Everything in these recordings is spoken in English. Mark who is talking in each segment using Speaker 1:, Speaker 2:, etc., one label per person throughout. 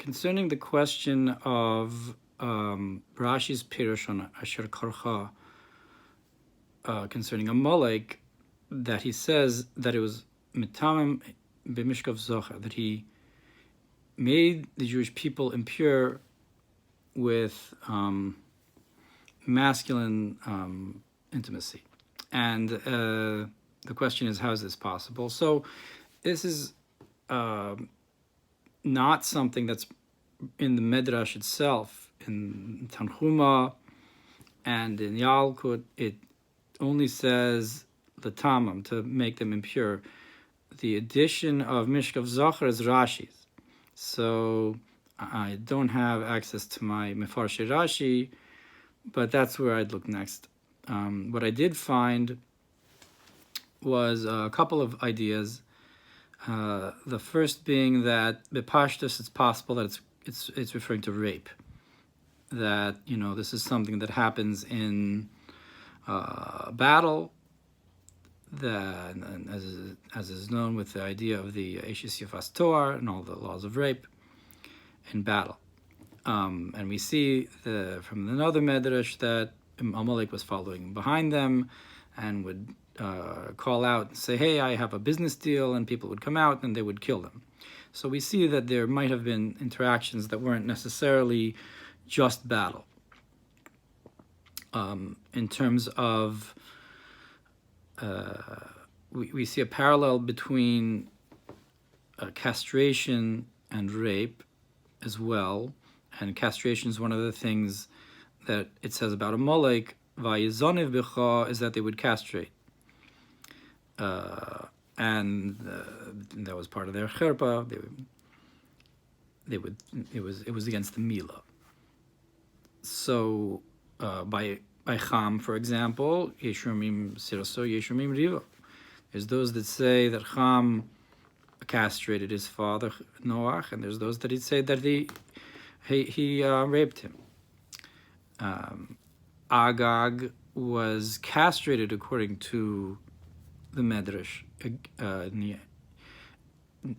Speaker 1: concerning the question of Rashi's Pirush on Asher Korcha concerning Amalek, that he says that it was mitamim b'mishkav zocher, that he made the Jewish people impure with masculine intimacy. And the question is, how is this possible? So this is not something that's in the Midrash itself. In Tanchuma and in Yalkut, it only says the tamam, to make them impure. The addition of Mishkav Zocher is Rashi's. So I don't have access to my Mefarshei Rashi, but that's where I'd look next. What I did find was a couple of ideas. The first being that b'pashtus, it's possible that it's referring to rape. That, this is something that happens in battle, that, as is known with the idea of the Eishis Yifas Toar and all the laws of rape in battle. And we see from another Medrash that Amalek was following behind them and would call out and say, hey, I have a business deal, and people would come out and they would kill them. So we see that there might have been interactions that weren't necessarily just battle. In terms of, we see a parallel between castration and rape as well. And castration is one of the things that it says about Amalek, Vayizoniv b'cha, is that they would castrate. And that was part of their cherpa. It was against the Mila. So by Cham, for example, Yeshurmim Siraso, Yeshurmim Riva. There's those that say that Cham castrated his father Noach, and there's those that say that he raped him. Agag was castrated according to the Medrash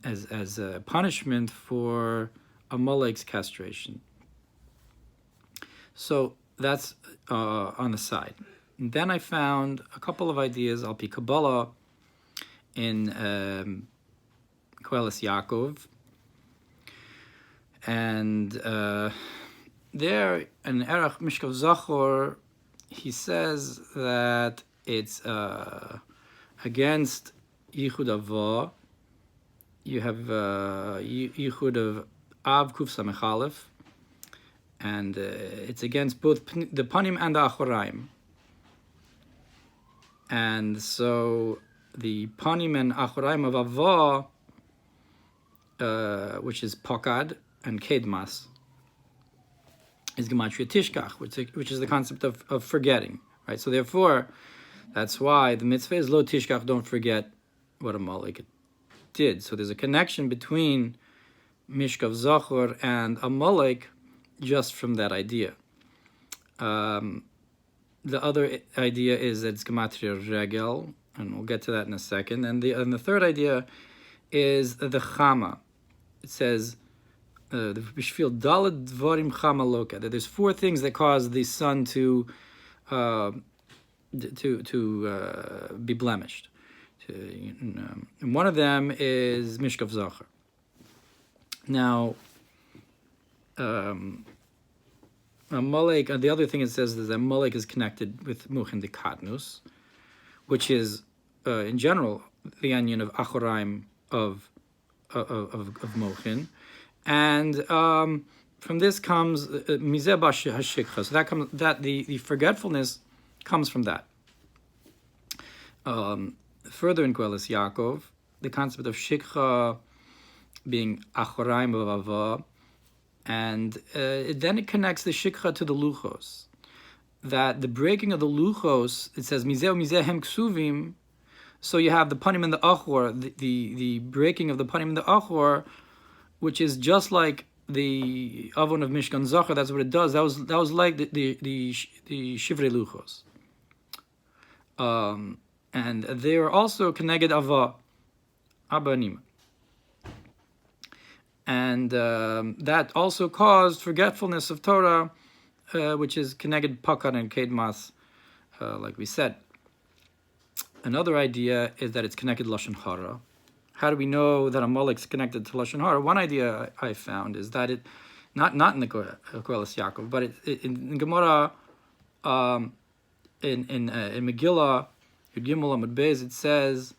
Speaker 1: as a punishment for Amalek's castration. So that's on the side. And then I found a couple of ideas al pi Kabbalah in Koheles Yaakov, and there in Erech Mishkav Zachor, he says that it's against Yihud Avah. You have Yihud of Av Kuf Samech Aleph, and it's against both the Panim and the Achoraim. And so the Panim and Achoraim of Avah, which is Pokad and Kedmas, is Gematria Tishkach, which is the concept of forgetting, right? So therefore, that's why the mitzvah is Lo Tishkach, don't forget what Amalek did. So there's a connection between Mishkav Zachor and Amalek just from that idea. The other idea is that it's Gematria Regel, and we'll get to that in a second. And the third idea is the Chama. It says, that there's four things that cause the sun to be blemished. And one of them is Mishkav Zachor. Now, Amalek, and the other thing it says is that Amalek is connected with Muchin de Katnus, which is, in general, the onion of Achoraim of Mochin. And from this comes Mizeh Hashikha. So that the forgetfulness comes from that. Further in Koheles Yaakov, the concept of Shikha being Achoraim of Avah, and then it connects the Shikha to the Luchos. That the breaking of the Luchos, it says Mizeh Hem Ksuvim. So you have the Panim and the Achor, the breaking of the Panim and the Achor, which is just like the Avon of Mishkan Zachor. That's what it does. That was like the Shivrei Luchos. And they are also connected Avah, Abanim. And that also caused forgetfulness of Torah, which is connected pakad and kedmas, like we said. Another idea is that it's connected to Lashon Hara. How do we know that Amalek is connected to Lashon Hara? One idea I found is that it, not in the Koheles Yaakov, but in Gemara, in Megillah, Yud Gimel Amud Beis, it says,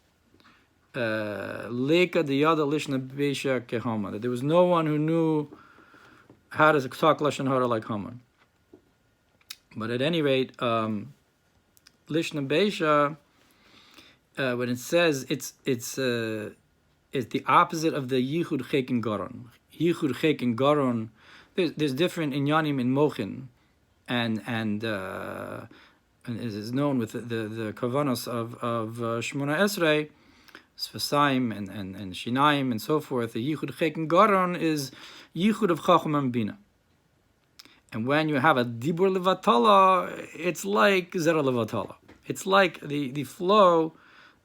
Speaker 1: Leka diyada lishna beisha kehama, that there was no one who knew how to talk Lashon Hara like Haman. But at any rate, lishna beisha, when it says it's the opposite of the yichud chek and garon. Yichud chek and garon, there's different inyanim in mochin, and it is known with the kavanos of Shmona Esrei, Sfasaim and Shinaim and so forth. The yichud chek and garon is yichud of chacham and bina. And when you have a dibur levatala, it's like zera levatala. It's like the flow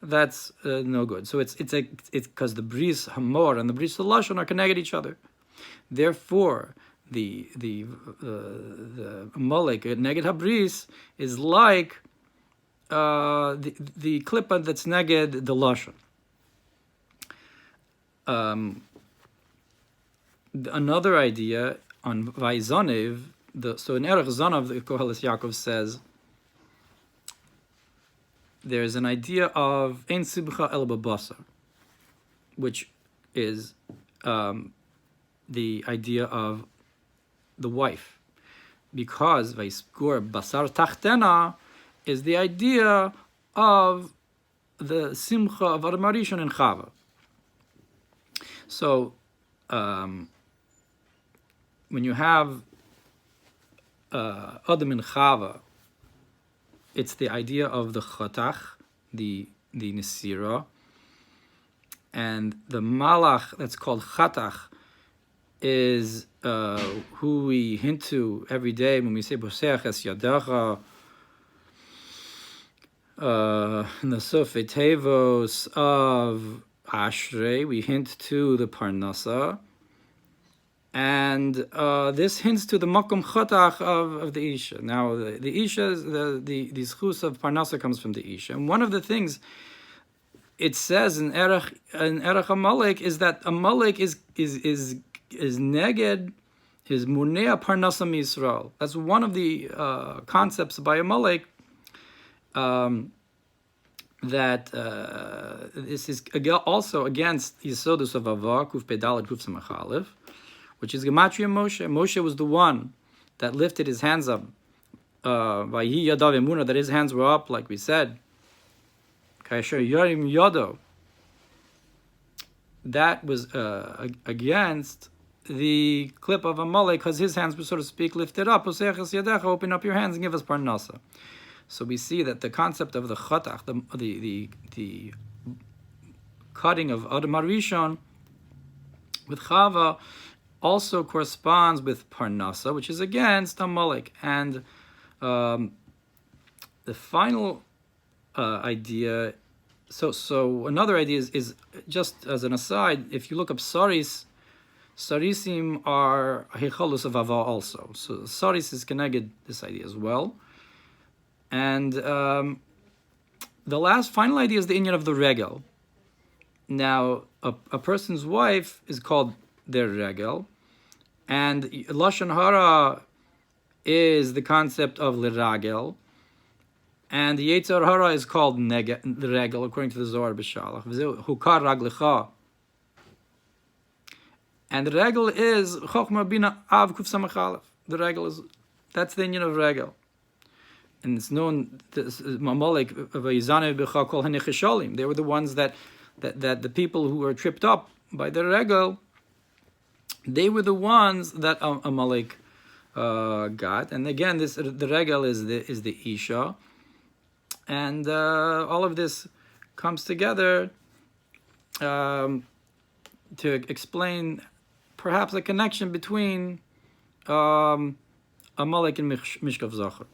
Speaker 1: that's no good. So it's because the bris hamor and the bris lashon are connected to each other. Therefore, the Amalek neged habris is like the klippa that's neged the lashon. Another idea on Vaizonev, so in Erech Zonav, the Koheles Yaakov says, there's an idea of Ein Simcha El Babasa, which is the idea of the wife, because Vaiskur Basar Tachtena is the idea of the Simcha of Adam Arishon and Chava. So when you have Adam and Chava, it's the idea of the chatach, the nesira, and the malach that's called chatach is who we hint to every day when we say Boseach es yadecha, Nasofei Tevos of Ashrei, we hint to the Parnasa, and this hints to the Makom Chatach of the Isha. Now, the Isha, the schus of Parnasa comes from the Isha. And one of the things it says in Erech Amalek is that Amalek is neged, is munea Parnasa Yisrael. That's one of the concepts by Amalek, that this is also against Yesodus of Avah, Kuf Pedalad, Kuf Samachalef, which is Gematria Moshe. Moshe was the one that lifted his hands up. Vayhi Yadav Emuna, that his hands were up, like we said. Kaisher Yarim Yado. That was against the clip of Amalek, because his hands were, so to speak, lifted up. Open up your hands and give us Parnasa. So we see that the concept of the chatach, the cutting of Adam Arishon with Chava, also corresponds with Parnasa, which is against Amalek. And the final idea, so another idea is just as an aside, if you look up Saris, Sarisim are Hechalus of Ava also. So Saris is connected this idea as well. And the final idea is the inyan of the regel. Now, a person's wife is called their regel, and Lashon Hara is the concept of liragel, and the Yetzer Hara is called the regel, according to the Zohar B'Shalach. Hukar raglecha. And the regel is Chochma Bina Av Kuf Samachalef. The regel is, that's the inyan of regel. And it's known, Amalek, they were the ones that the people who were tripped up by the regel, they were the ones that Amalek got. And again, the regel is the Isha. And all of this comes together to explain perhaps a connection between Amalek and Mishkav Zachor.